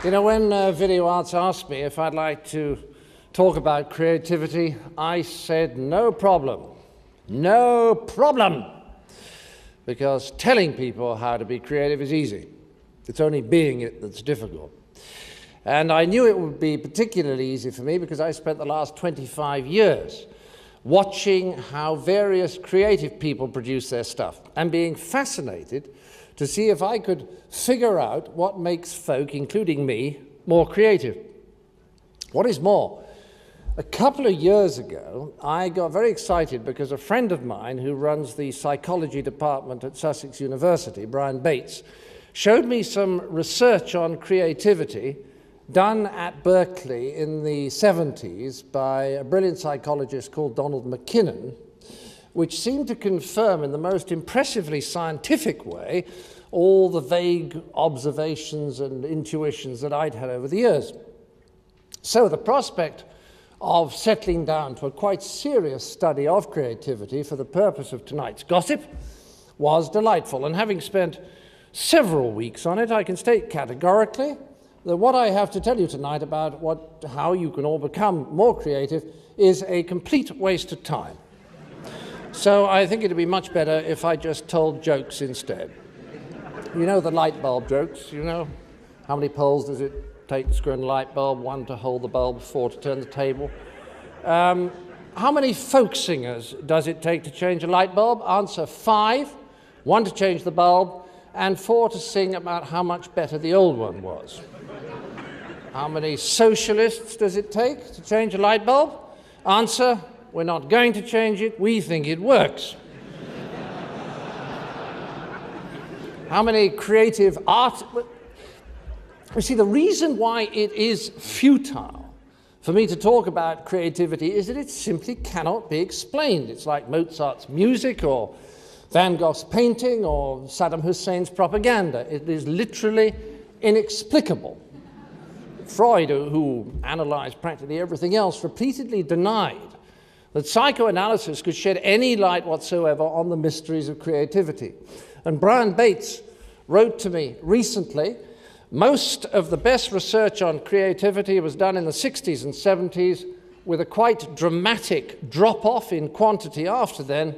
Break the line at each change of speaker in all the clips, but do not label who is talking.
You know, when Video Arts asked me if I'd like to talk about creativity, I said no problem. No problem! Because telling people how to be creative is easy. It's only being it that's difficult. And I knew it would be particularly easy for me because I spent the last 25 years watching how various creative people produce their stuff and being fascinated to see if I could figure out what makes folk, including me, more creative. What is more, a couple of years ago, I got very excited because a friend of mine who runs the psychology department at Sussex University, Brian Bates, showed me some research on creativity done at Berkeley in the 70s by a brilliant psychologist called Donald McKinnon, which seemed to confirm in the most impressively scientific way all the vague observations and intuitions that I'd had over the years. So the prospect of settling down to a quite serious study of creativity for the purpose of tonight's gossip was delightful. And having spent several weeks on it, I can state categorically that what I have to tell you tonight about how you can all become more creative is a complete waste of time. So I think it'd be much better if I just told jokes instead. You know the light bulb jokes, you know? How many poles does it take to screw in a light bulb? 1 to hold the bulb, 4 to turn the table. How many folk singers does it take to change a light bulb? Answer 5. 1 to change the bulb, and 4 to sing about how much better the old one was. How many socialists does it take to change a light bulb? Answer, we're not going to change it, we think it works. How many creative art... You see, the reason why it is futile for me to talk about creativity is that it simply cannot be explained. It's like Mozart's music or Van Gogh's painting or Saddam Hussein's propaganda. It is literally inexplicable. Freud, who analyzed practically everything else, repeatedly denied that psychoanalysis could shed any light whatsoever on the mysteries of creativity. And Brian Bates wrote to me recently, most of the best research on creativity was done in the 60s and 70s, with a quite dramatic drop-off in quantity after then,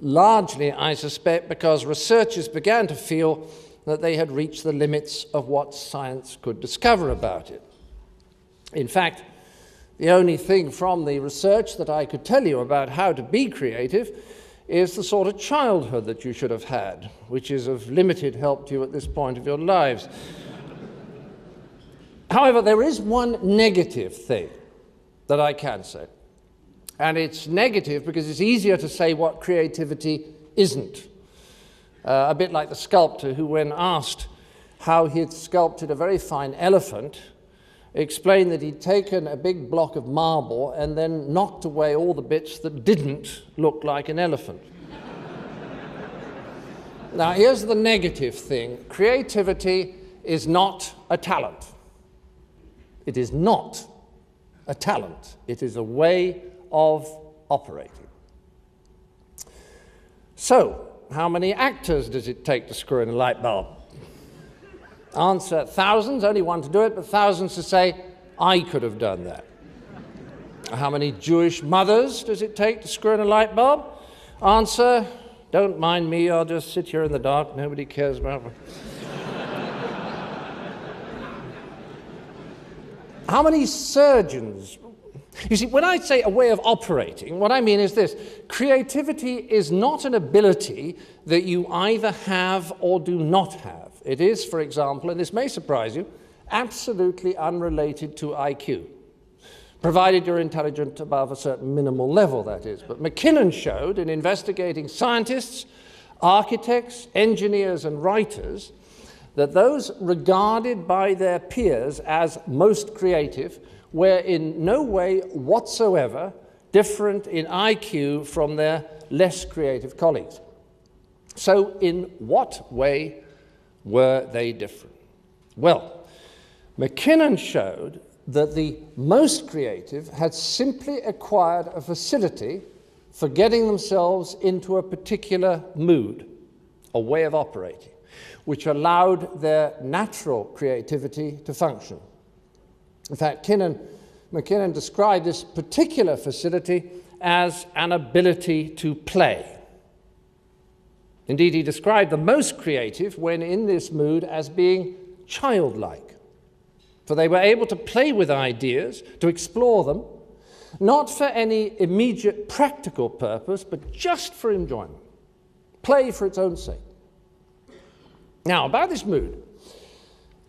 largely, I suspect, because researchers began to feel that they had reached the limits of what science could discover about it. In fact, the only thing from the research that I could tell you about how to be creative is the sort of childhood that you should have had, which is of limited help to you at this point of your lives. However, there is one negative thing that I can say, and it's negative because it's easier to say what creativity isn't. A bit like the sculptor who, when asked how he'd sculpted a very fine elephant, explained that he'd taken a big block of marble and then knocked away all the bits that didn't look like an elephant. Now, here's the negative thing. Creativity is not a talent. It is not a talent. It is a way of operating. So, how many actors does it take to screw in a light bulb? Answer, thousands, only 1 to do it, but thousands to say, I could have done that. How many Jewish mothers does it take to screw in a light bulb? Answer, don't mind me, I'll just sit here in the dark, nobody cares about me. How many surgeons? You see, when I say a way of operating, what I mean is this. Creativity is not an ability that you either have or do not have. It is, for example, and this may surprise you, absolutely unrelated to IQ, provided you're intelligent above a certain minimal level, that is. But McKinnon showed in investigating scientists, architects, engineers, and writers that those regarded by their peers as most creative were in no way whatsoever different in IQ from their less creative colleagues. So in what way were they different? Well, McKinnon showed that the most creative had simply acquired a facility for getting themselves into a particular mood, a way of operating. which allowed their natural creativity to function. In fact, McKinnon described this particular facility as an ability to play. Indeed, he described the most creative when in this mood as being childlike, for they were able to play with ideas, to explore them, not for any immediate practical purpose, but just for enjoyment. Play for its own sake. Now, about this mood,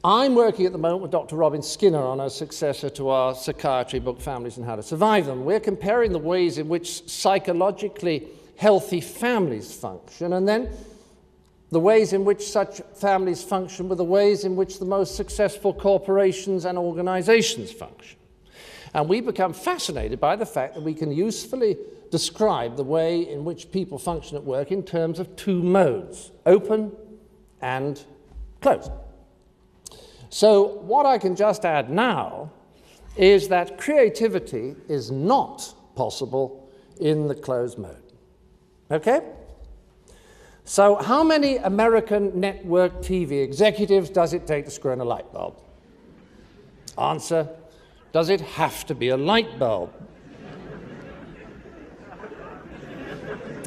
I'm working at the moment with Dr. Robin Skinner on a successor to our psychiatry book, Families and How to Survive Them. We're comparing the ways in which psychologically healthy families function, and then the ways in which such families function with the ways in which the most successful corporations and organizations function. And we become fascinated by the fact that we can usefully describe the way in which people function at work in terms of two modes, open and closed. So what I can just add now is that creativity is not possible in the closed mode. Okay? So how many American network TV executives does it take to screw in a light bulb? Answer, does it have to be a light bulb?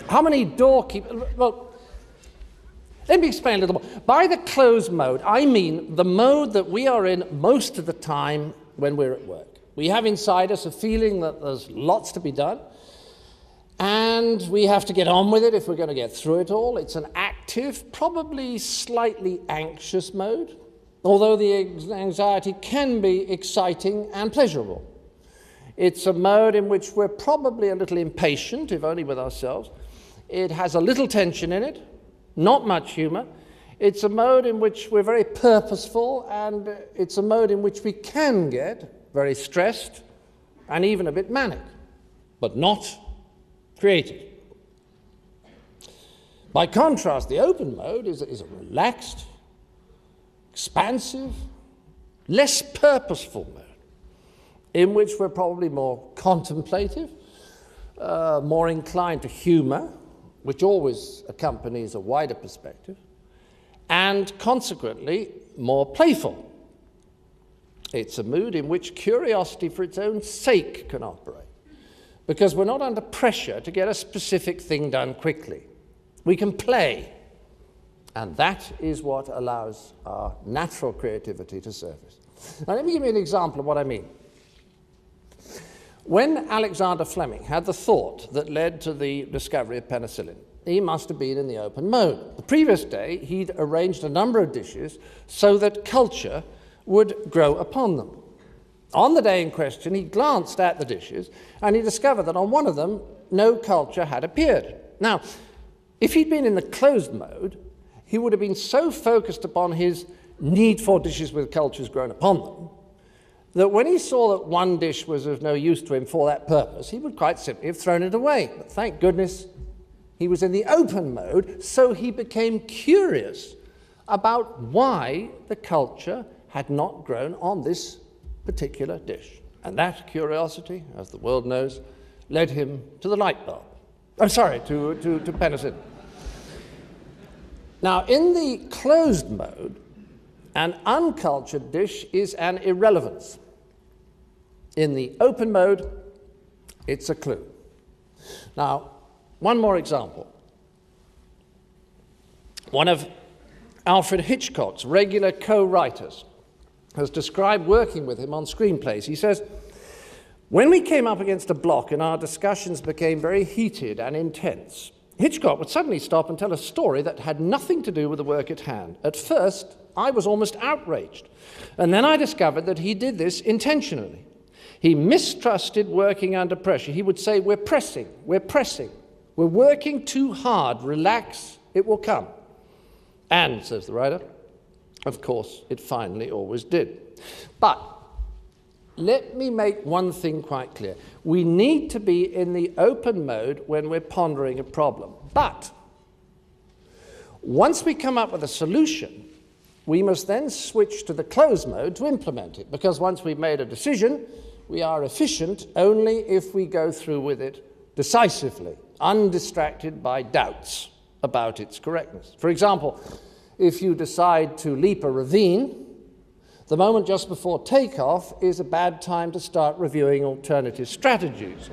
How many doorkeepers? Well, let me explain a little more. By the closed mode, I mean the mode that we are in most of the time when we're at work. We have inside us a feeling that there's lots to be done, and we have to get on with it if we're going to get through it all. It's an active, probably slightly anxious mode, although the anxiety can be exciting and pleasurable. It's a mode in which we're probably a little impatient, if only with ourselves. It has a little tension in it, not much humor. It's a mode in which we're very purposeful, and it's a mode in which we can get very stressed and even a bit manic, but not creative. By contrast, the open mode is a relaxed, expansive, less purposeful mode, in which we're probably more contemplative, more inclined to humor, which always accompanies a wider perspective, and consequently more playful. It's a mood in which curiosity for its own sake can operate, because we're not under pressure to get a specific thing done quickly. We can play, and that is what allows our natural creativity to surface. Now let me give you an example of what I mean. When Alexander Fleming had the thought that led to the discovery of penicillin, he must have been in the open mode. The previous day, he'd arranged a number of dishes so that culture would grow upon them. On the day in question, he glanced at the dishes, and he discovered that on one of them, no culture had appeared. Now, if he'd been in the closed mode, he would have been so focused upon his need for dishes with cultures grown upon them, that when he saw that one dish was of no use to him for that purpose, he would quite simply have thrown it away. But thank goodness he was in the open mode, so he became curious about why the culture had not grown on this particular dish. And that curiosity, as the world knows, led him to the light bulb. I'm sorry, to penicillin. Now, in the closed mode, an uncultured dish is an irrelevance. In the open mode, it's a clue. Now, one more example. One of Alfred Hitchcock's regular co-writers has described working with him on screenplays. He says, when we came up against a block and our discussions became very heated and intense, Hitchcock would suddenly stop and tell a story that had nothing to do with the work at hand. At first, I was almost outraged, and then I discovered that he did this intentionally. He mistrusted working under pressure. He would say, we're pressing, we're working too hard, relax, it will come. And, says the writer, of course, it finally always did. But let me make one thing quite clear. We need to be in the open mode when we're pondering a problem. But once we come up with a solution, we must then switch to the closed mode to implement it, because once we've made a decision, we are efficient only if we go through with it decisively, undistracted by doubts about its correctness. For example, if you decide to leap a ravine, the moment just before takeoff is a bad time to start reviewing alternative strategies.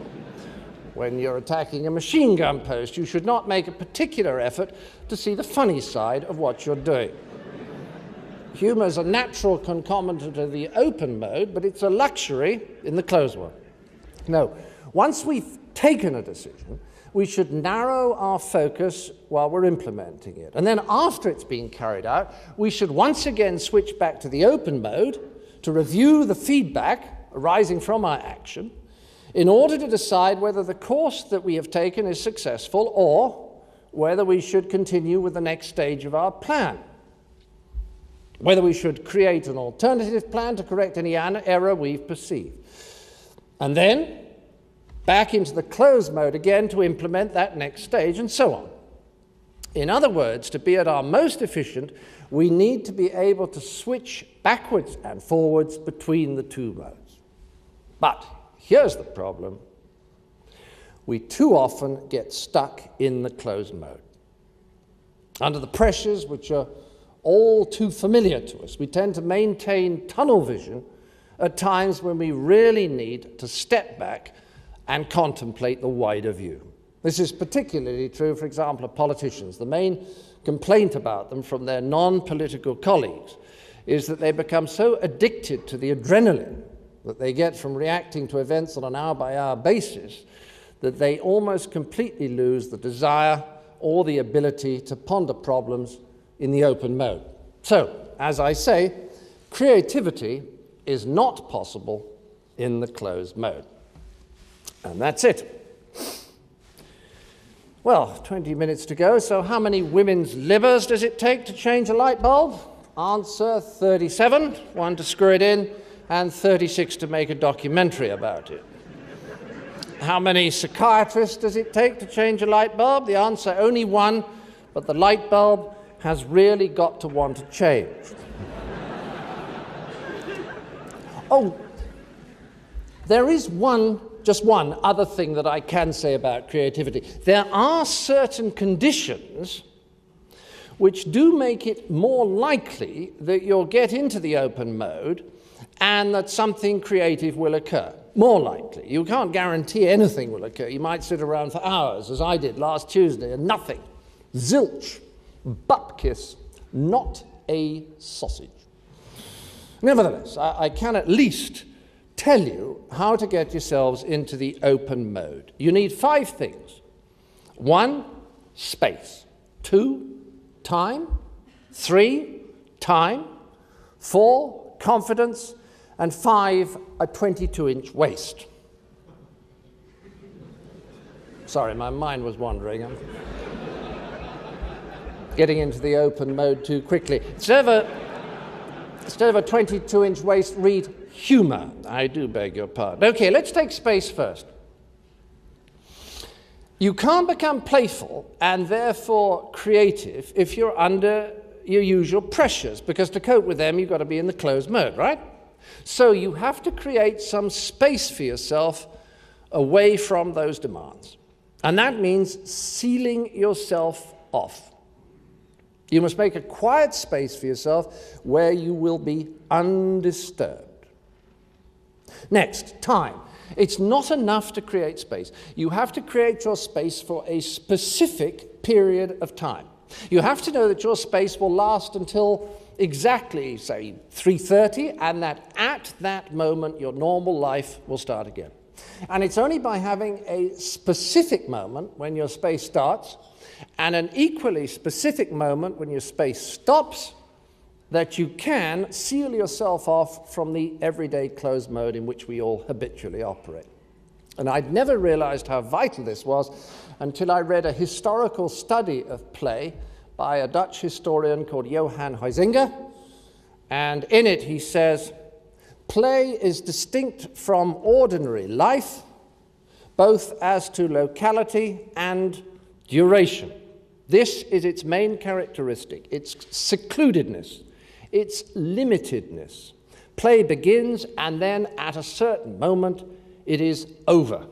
When you're attacking a machine gun post, you should not make a particular effort to see the funny side of what you're doing. Humor is a natural concomitant of the open mode, but it's a luxury in the closed one. No, once we've taken a decision, we should narrow our focus while we're implementing it. And then after it's been carried out, we should once again switch back to the open mode to review the feedback arising from our action in order to decide whether the course that we have taken is successful or whether we should continue with the next stage of our plan. Whether we should create an alternative plan to correct any error we've perceived. And then back into the closed mode again to implement that next stage, and so on. In other words, to be at our most efficient, we need to be able to switch backwards and forwards between the two modes. But here's the problem. We too often get stuck in the closed mode. Under the pressures which are all too familiar to us, we tend to maintain tunnel vision at times when we really need to step back and contemplate the wider view. This is particularly true, for example, of politicians. The main complaint about them from their non-political colleagues is that they become so addicted to the adrenaline that they get from reacting to events on an hour-by-hour basis that they almost completely lose the desire or the ability to ponder problems in the open mode. So, as I say, creativity is not possible in the closed mode. And that's it. Well, 20 minutes to go, so how many women's livers does it take to change a light bulb? Answer, 37, one to screw it in, and 36 to make a documentary about it. How many psychiatrists does it take to change a light bulb? The answer, only one, but the light bulb has really got to want to change. Oh, there is just one other thing that I can say about creativity. There are certain conditions which do make it more likely that you'll get into the open mode and that something creative will occur. More likely. You can't guarantee anything will occur. You might sit around for hours, as I did last Tuesday, and nothing. Zilch. Butt kiss. Not a sausage. Nevertheless, I can at least tell you how to get yourselves into the open mode. You need 5 things. 1, space. 2, time. 3, time. 4, confidence. And 5, a 22-inch waist. Sorry, my mind was wandering. I'm getting into the open mode too quickly. Instead of a 22-inch waist, read humor. I do beg your pardon. Okay, let's take space first. You can't become playful and therefore creative if you're under your usual pressures, because to cope with them, you've got to be in the closed mode, right? So you have to create some space for yourself away from those demands. And that means sealing yourself off. You must make a quiet space for yourself where you will be undisturbed. Next, time. It's not enough to create space. You have to create your space for a specific period of time. You have to know that your space will last until exactly, say, 3:30, and that at that moment your normal life will start again. And it's only by having a specific moment when your space starts and an equally specific moment when your space stops that you can seal yourself off from the everyday closed mode in which we all habitually operate. And I'd never realized how vital this was until I read a historical study of play by a Dutch historian called Johan Huizinga. And in it he says, play is distinct from ordinary life, both as to locality and duration. This is its main characteristic, its secludedness, its limitedness. Play begins and then at a certain moment it is over.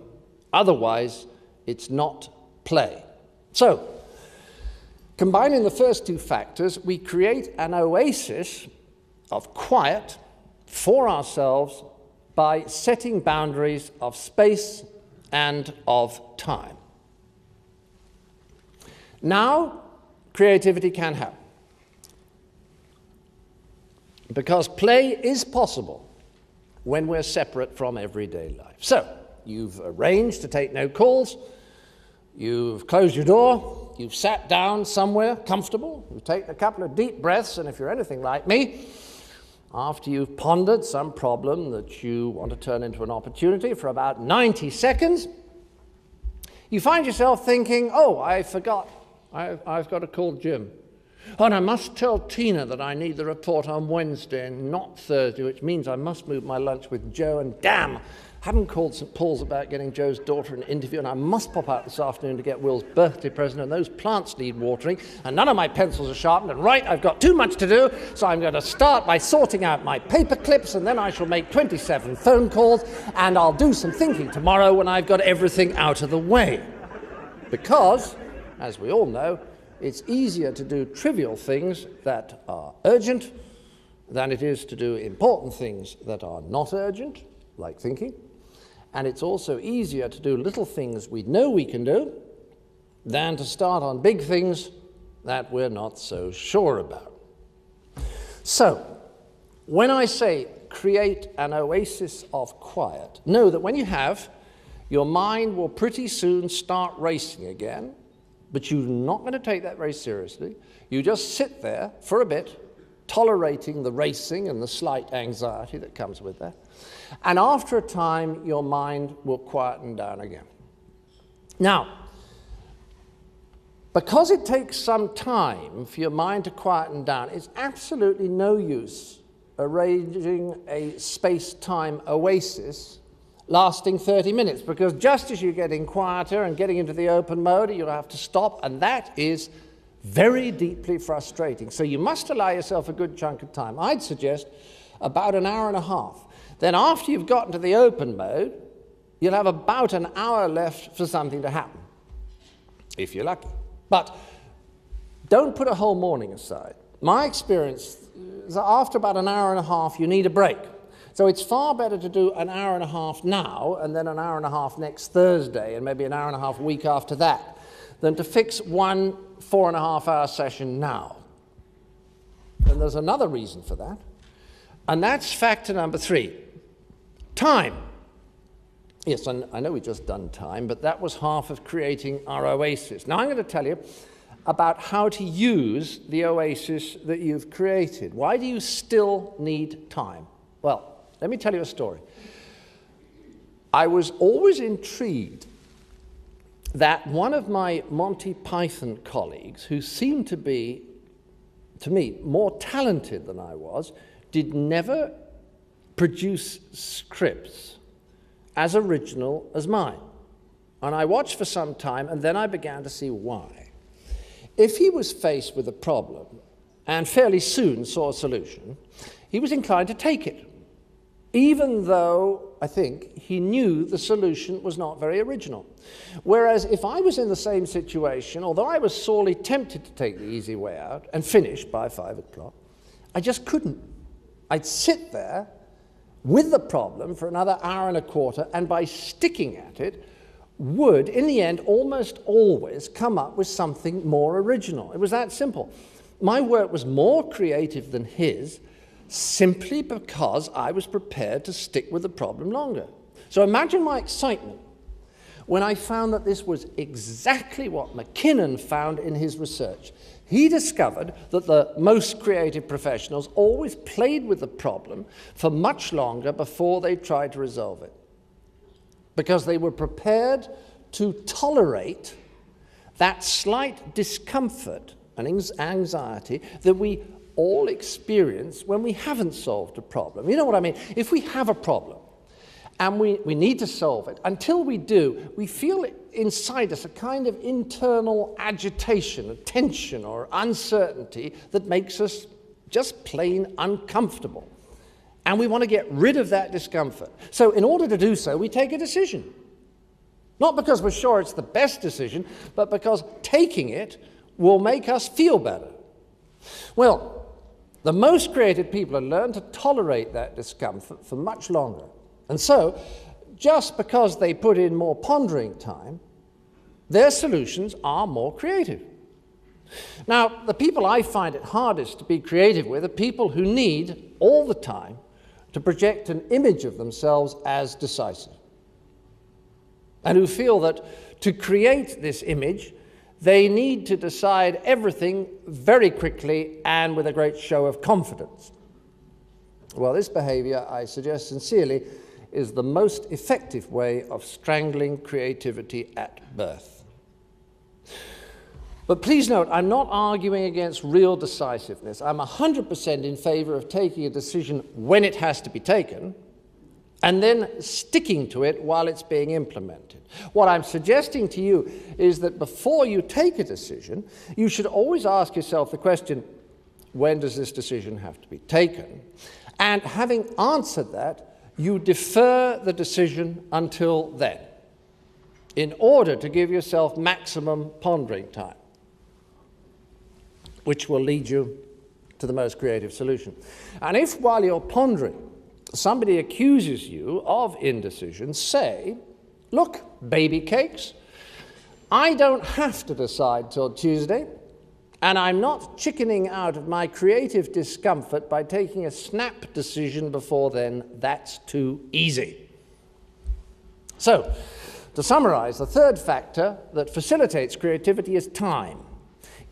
Otherwise, it's not play. So, Combining the first two factors, we create an oasis of quiet for ourselves by setting boundaries of space and of time. Now, creativity can happen, because play is possible when we're separate from everyday life. So, you've arranged to take no calls, you've closed your door, you've sat down somewhere comfortable, you've taken a couple of deep breaths, and if you're anything like me, after you've pondered some problem that you want to turn into an opportunity for about 90 seconds, you find yourself thinking, oh, I forgot, I've got to call Jim. Oh, and I must tell Tina that I need the report on Wednesday and not Thursday, which means I must move my lunch with Joe, and damn, I haven't called St. Paul's about getting Joe's daughter an interview, and I must pop out this afternoon to get Will's birthday present, and those plants need watering, and none of my pencils are sharpened, and right, I've got too much to do, so I'm going to start by sorting out my paper clips, and then I shall make 27 phone calls, and I'll do some thinking tomorrow when I've got everything out of the way. Because, as we all know, it's easier to do trivial things that are urgent than it is to do important things that are not urgent, like thinking. And it's also easier to do little things we know we can do than to start on big things that we're not so sure about. So, when I say create an oasis of quiet, know that when you have, your mind will pretty soon start racing again, but you're not going to take that very seriously. You just sit there for a bit, tolerating the racing and the slight anxiety that comes with that. And after a time, your mind will quieten down again. Now, because it takes some time for your mind to quieten down, it's absolutely no use arranging a space-time oasis lasting 30 minutes, because just as you're getting quieter and getting into the open mode, you'll have to stop, and that is very deeply frustrating. So you must allow yourself a good chunk of time. I'd suggest about an hour and a half. Then after you've gotten to the open mode, you'll have about an hour left for something to happen, if you're lucky. But don't put a whole morning aside. My experience is that after about an hour and a half, you need a break. So it's far better to do an hour and a half now, and then an hour and a half next Thursday, and maybe an hour and a half a week after that, than to fix one 4.5-hour session now. And there's another reason for that, and that's factor number 3, time. Yes, I know we've just done time, but that was half of creating our oasis. Now I'm going to tell you about how to use the oasis that you've created. Why do you still need time? Well, let me tell you a story. I was always intrigued that one of my Monty Python colleagues, who seemed to be, to me, more talented than I was, did never produce scripts as original as mine. And I watched for some time, and then I began to see why. If he was faced with a problem, and fairly soon saw a solution, he was inclined to take it, even though, I think, he knew the solution was not very original. Whereas if I was in the same situation, although I was sorely tempted to take the easy way out and finish by 5 o'clock, I just couldn't. I'd sit there with the problem for another hour and a quarter, and by sticking at it, would, in the end, almost always come up with something more original. It was that simple. My work was more creative than his, simply because I was prepared to stick with the problem longer. So imagine my excitement when I found that this was exactly what McKinnon found in his research. He discovered that the most creative professionals always played with the problem for much longer before they tried to resolve it, because they were prepared to tolerate that slight discomfort and anxiety that we all experience when we haven't solved a problem. You know what I mean? If we have a problem and we need to solve it, until we do, we feel inside us a kind of internal agitation, a tension or uncertainty that makes us just plain uncomfortable. And we want to get rid of that discomfort. So in order to do so, we take a decision. Not because we're sure it's the best decision, but because taking it will make us feel better. Well, the most creative people have learned to tolerate that discomfort for much longer. And so, just because they put in more pondering time, their solutions are more creative. Now, the people I find it hardest to be creative with are people who need, all the time, to project an image of themselves as decisive, and who feel that to create this image, they need to decide everything very quickly and with a great show of confidence. Well, this behavior, I suggest sincerely, is the most effective way of strangling creativity at birth. But please note, I'm not arguing against real decisiveness. I'm 100% in favor of taking a decision when it has to be taken, and then sticking to it while it's being implemented. What I'm suggesting to you is that before you take a decision, you should always ask yourself the question, when does this decision have to be taken? And having answered that, you defer the decision until then, in order to give yourself maximum pondering time, which will lead you to the most creative solution. And if, while you're pondering, somebody accuses you of indecision, say, look, baby cakes, I don't have to decide till Tuesday, and I'm not chickening out of my creative discomfort by taking a snap decision before then. That's too easy. So, to summarize, the third factor that facilitates creativity is time.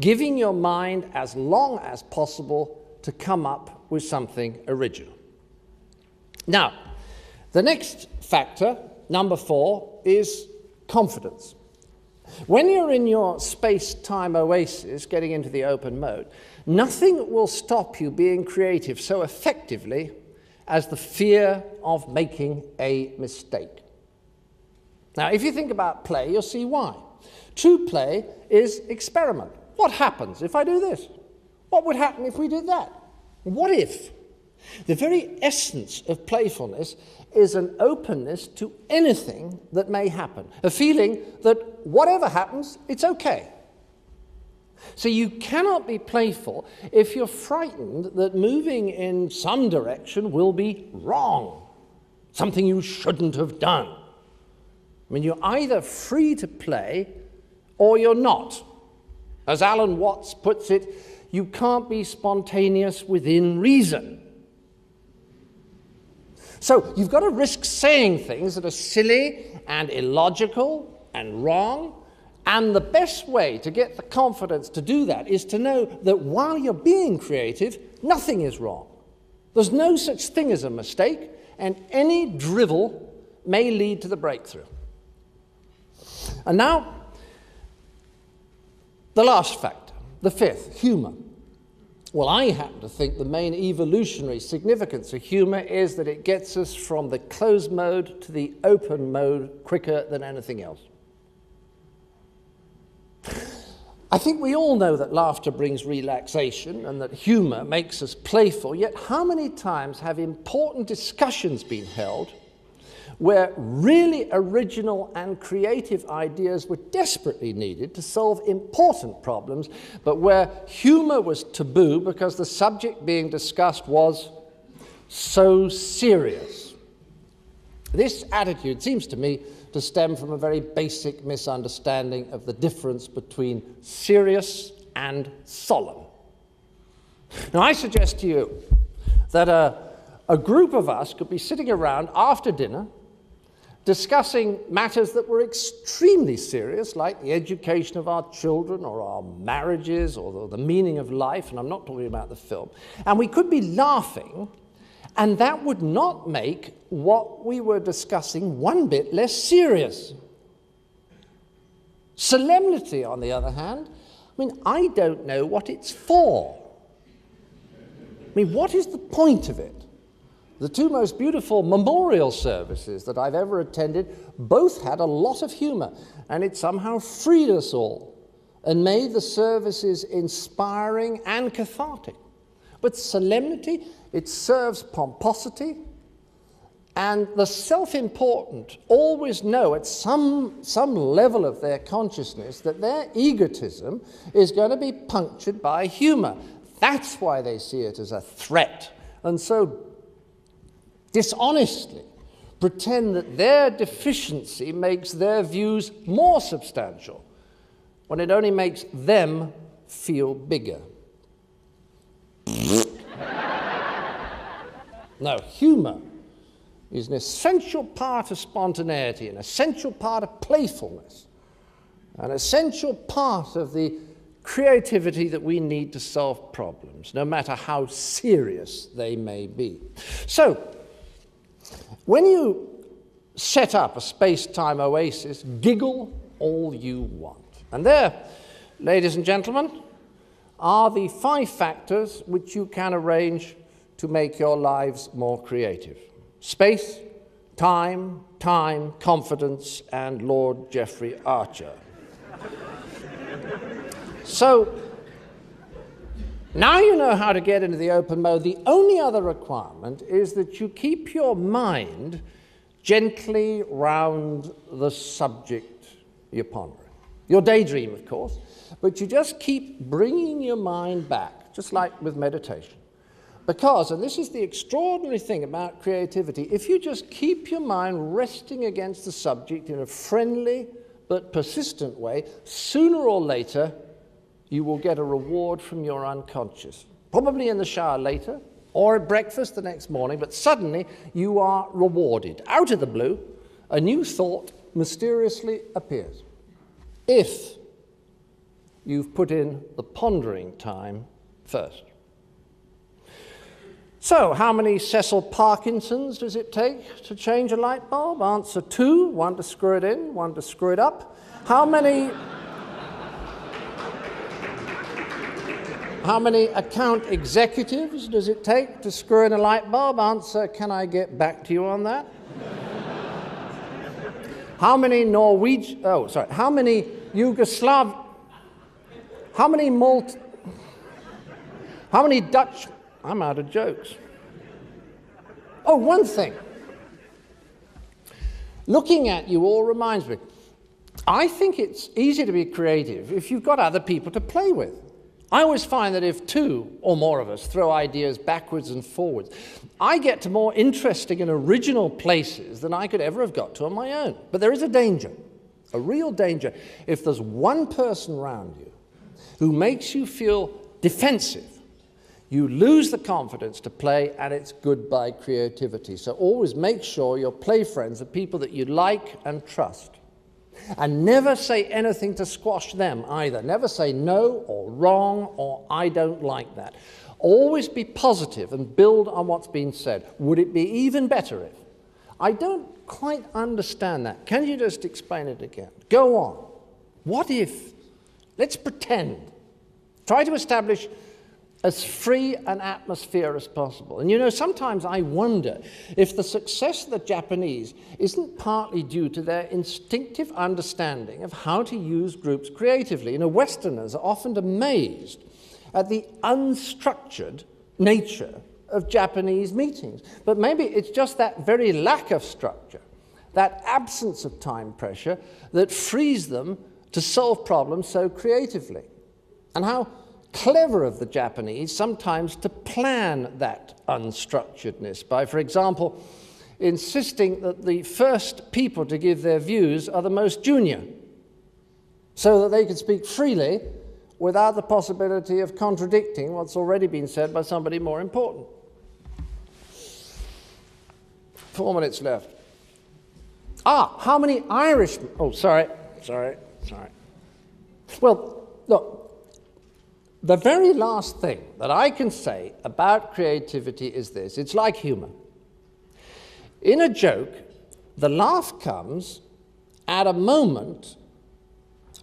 Giving your mind as long as possible to come up with something original. Now, the next factor, number 4, is confidence. When you're in your space-time oasis, getting into the open mode, nothing will stop you being creative so effectively as the fear of making a mistake. Now, if you think about play, you'll see why. True play is experiment. What happens if I do this? What would happen if we did that? What if? The very essence of playfulness is an openness to anything that may happen, a feeling that whatever happens, it's okay. So you cannot be playful if you're frightened that moving in some direction will be wrong, something you shouldn't have done. I mean, you're either free to play or you're not. As Alan Watts puts it, you can't be spontaneous within reason. So you've got to risk saying things that are silly and illogical and wrong, and the best way to get the confidence to do that is to know that while you're being creative, nothing is wrong. There's no such thing as a mistake, and any drivel may lead to the breakthrough. And now, the last factor, the fifth, humor. Well, I happen to think the main evolutionary significance of humor is that it gets us from the closed mode to the open mode quicker than anything else. I think we all know that laughter brings relaxation and that humor makes us playful, yet how many times have important discussions been held where really original and creative ideas were desperately needed to solve important problems, but where humor was taboo because the subject being discussed was so serious? This attitude seems to me to stem from a very basic misunderstanding of the difference between serious and solemn. Now, I suggest to you that a group of us could be sitting around after dinner discussing matters that were extremely serious, like the education of our children or our marriages or the meaning of life, and I'm not talking about the film. And we could be laughing, and that would not make what we were discussing one bit less serious. Solemnity, on the other hand, I mean, I don't know what it's for. I mean, what is the point of it? The two most beautiful memorial services that I've ever attended both had a lot of humor, and it somehow freed us all and made the services inspiring and cathartic. But solemnity, it serves pomposity, And the self-important always know at some level of their consciousness that their egotism is going to be punctured by humor. That's why they see it as a threat. And so dishonestly pretend that their deficiency makes their views more substantial, when it only makes them feel bigger. No, humor is an essential part of spontaneity, an essential part of playfulness, an essential part of the creativity that we need to solve problems, no matter how serious they may be. So, when you set up a space-time oasis, giggle all you want. And there, ladies and gentlemen, are the 5 factors which you can arrange to make your lives more creative. Space, time, confidence, and Lord Jeffrey Archer. So, now you know how to get into the open mode. The only other requirement is that you keep your mind gently round the subject you're pondering. Your daydream, of course, but you just keep bringing your mind back, just like with meditation. Because, and this is the extraordinary thing about creativity, if you just keep your mind resting against the subject in a friendly but persistent way, sooner or later you will get a reward from your unconscious. Probably in the shower later, or at breakfast the next morning, but suddenly you are rewarded. Out of the blue, a new thought mysteriously appears. If you've put in the pondering time first. So, how many Cecil Parkinsons does it take to change a light bulb? Answer 2, 1 to screw it in, 1 to screw it up. How many account executives does it take to screw in a light bulb? Answer, can I get back to you on that? How many how many Yugoslav, how many Dutch, I'm out of jokes. Oh, one thing. Looking at you all reminds me, I think it's easy to be creative if you've got other people to play with. I always find that if 2 or more of us throw ideas backwards and forwards, I get to more interesting and original places than I could ever have got to on my own. But there is a danger, a real danger, if there's one person around you who makes you feel defensive, you lose the confidence to play, and it's goodbye creativity. So always make sure your play friends are people that you like and trust. And never say anything to squash them either. Never say no or wrong or I don't like that. Always be positive and build on what's been said. Would it be even better if? I don't quite understand that. Can you just explain it again? Go on. What if? Let's pretend. Try to establish as free an atmosphere as possible. And you know, sometimes I wonder if the success of the Japanese isn't partly due to their instinctive understanding of how to use groups creatively. You know, Westerners are often amazed at the unstructured nature of Japanese meetings. But maybe it's just that very lack of structure, that absence of time pressure, that frees them to solve problems so creatively. And how clever of the Japanese sometimes to plan that unstructuredness by, for example, insisting that the first people to give their views are the most junior, so that they can speak freely without the possibility of contradicting what's already been said by somebody more important. 4 minutes left. How many Irishmen? Oh, sorry. Well, look, the very last thing that I can say about creativity is this. It's like humor. In a joke, the laugh comes at a moment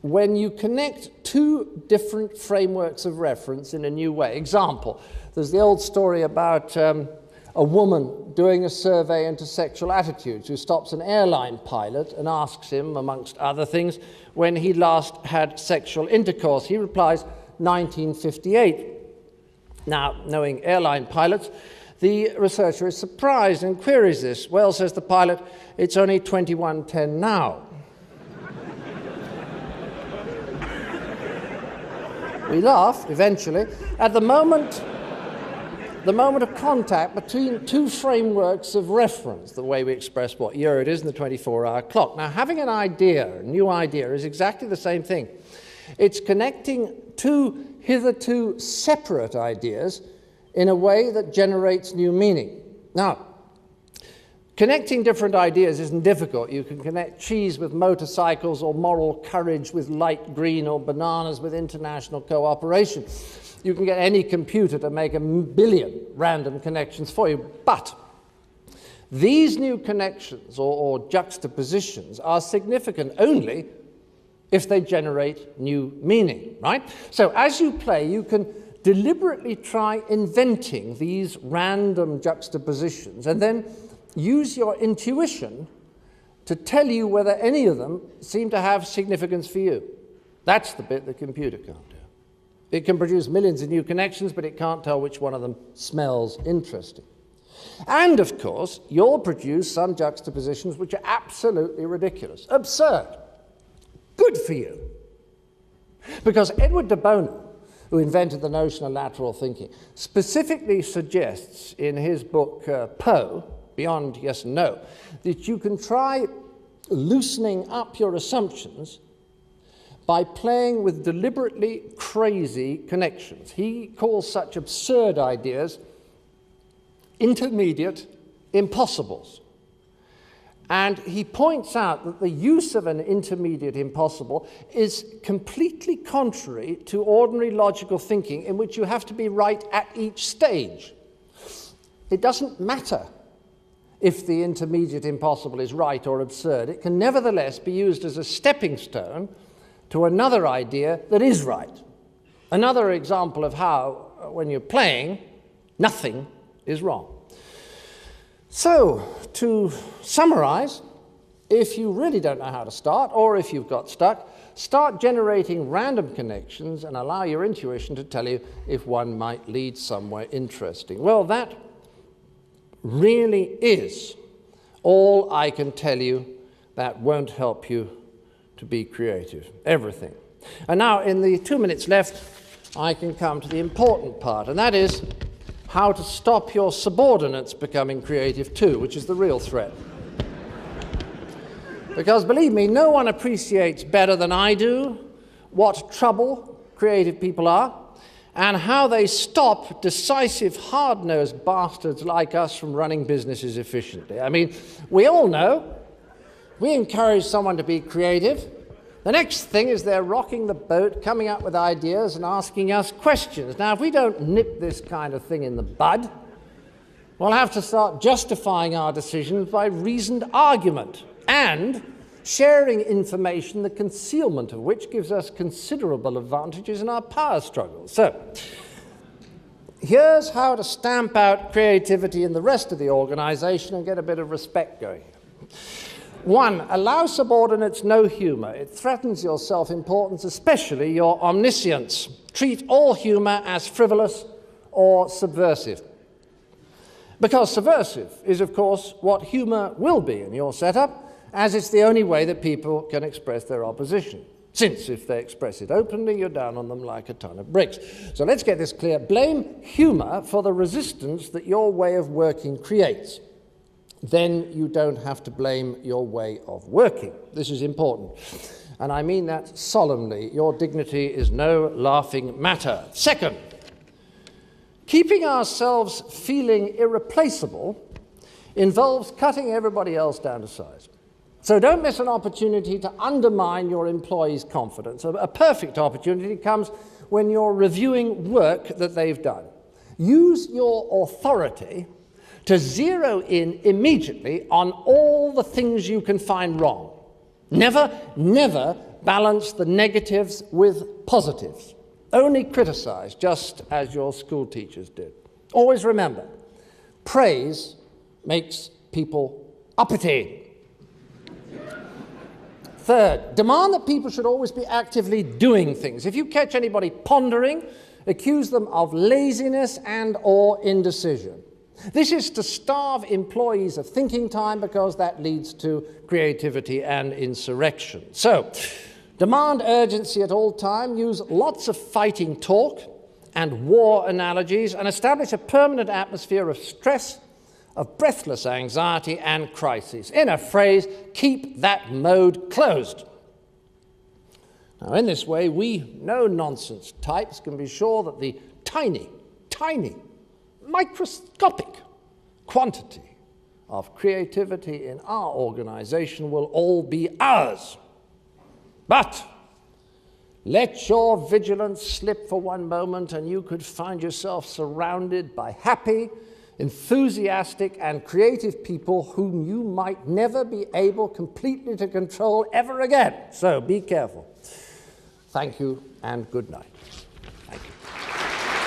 when you connect 2 different frameworks of reference in a new way. Example, there's the old story about a woman doing a survey into sexual attitudes who stops an airline pilot and asks him, amongst other things, when he last had sexual intercourse. He replies, 1958. Now, knowing airline pilots, The researcher is surprised and queries this. Well, says the pilot, it's only 21:10 now. We laugh, eventually. At the moment of contact between two frameworks of reference, the way we express what year it is in the 24-hour clock. Now, having an idea, a new idea, is exactly the same thing. It's connecting two hitherto separate ideas in a way that generates new meaning. Now, connecting different ideas isn't difficult. You can connect cheese with motorcycles, or moral courage with light green, or bananas with international cooperation. You can get any computer to make 1 billion random connections for you. But these new connections or juxtapositions are significant only if they generate new meaning, right? So as you play, you can deliberately try inventing these random juxtapositions and then use your intuition to tell you whether any of them seem to have significance for you. That's the bit the computer can't do. It can produce millions of new connections, but it can't tell which one of them smells interesting. And, of course, you'll produce some juxtapositions which are absolutely ridiculous, absurd. Good for you. Because Edward de Bono, who invented the notion of lateral thinking, specifically suggests in his book Poe, Beyond Yes and No, that you can try loosening up your assumptions by playing with deliberately crazy connections. He calls such absurd ideas intermediate impossibles. And he points out that the use of an intermediate impossible is completely contrary to ordinary logical thinking, in which you have to be right at each stage. It doesn't matter if the intermediate impossible is right or absurd. It can nevertheless be used as a stepping stone to another idea that is right. Another example of how, when you're playing, nothing is wrong. So, to summarize, if you really don't know how to start, or if you've got stuck, start generating random connections and allow your intuition to tell you if one might lead somewhere interesting. Well, that really is all I can tell you that won't help you to be creative. Everything. And now, in the 2 minutes left, I can come to the important part, and that is how to stop your subordinates becoming creative too, which is the real threat. Because believe me, no one appreciates better than I do what trouble creative people are and how they stop decisive, hard-nosed bastards like us from running businesses efficiently. I mean, we all know we encourage someone to be creative. The next thing is they're rocking the boat, coming up with ideas and asking us questions. Now, if we don't nip this kind of thing in the bud, we'll have to start justifying our decisions by reasoned argument and sharing information, the concealment of which gives us considerable advantages in our power struggles. So, here's how to stamp out creativity in the rest of the organization and get a bit of respect going. 1, allow subordinates no humor. It threatens your self-importance, especially your omniscience. Treat all humor as frivolous or subversive. Because subversive is, of course, what humor will be in your setup, as it's the only way that people can express their opposition. Since if they express it openly, you're down on them like a ton of bricks. So let's get this clear. Blame humor for the resistance that your way of working creates. Then you don't have to blame your way of working. This is important. And I mean that solemnly. Your dignity is no laughing matter. 2nd, keeping ourselves feeling irreplaceable involves cutting everybody else down to size. So don't miss an opportunity to undermine your employees' confidence. A perfect opportunity comes when you're reviewing work that they've done. Use your authority to zero in immediately on all the things you can find wrong. Never, never balance the negatives with positives. Only criticize, just as your school teachers did. Always remember, praise makes people uppity. 3rd, demand that people should always be actively doing things. If you catch anybody pondering, accuse them of laziness and or indecision. This is to starve employees of thinking time because that leads to creativity and insurrection. So, demand urgency at all time, use lots of fighting talk and war analogies, and establish a permanent atmosphere of stress, of breathless anxiety and crisis. In a phrase, keep that mode closed. Now, in this way, we no-nonsense types can be sure that the tiny, microscopic quantity of creativity in our organization will all be ours. But let your vigilance slip for one moment and you could find yourself surrounded by happy, enthusiastic and creative people whom you might never be able completely to control ever again. So be careful. Thank you and good night.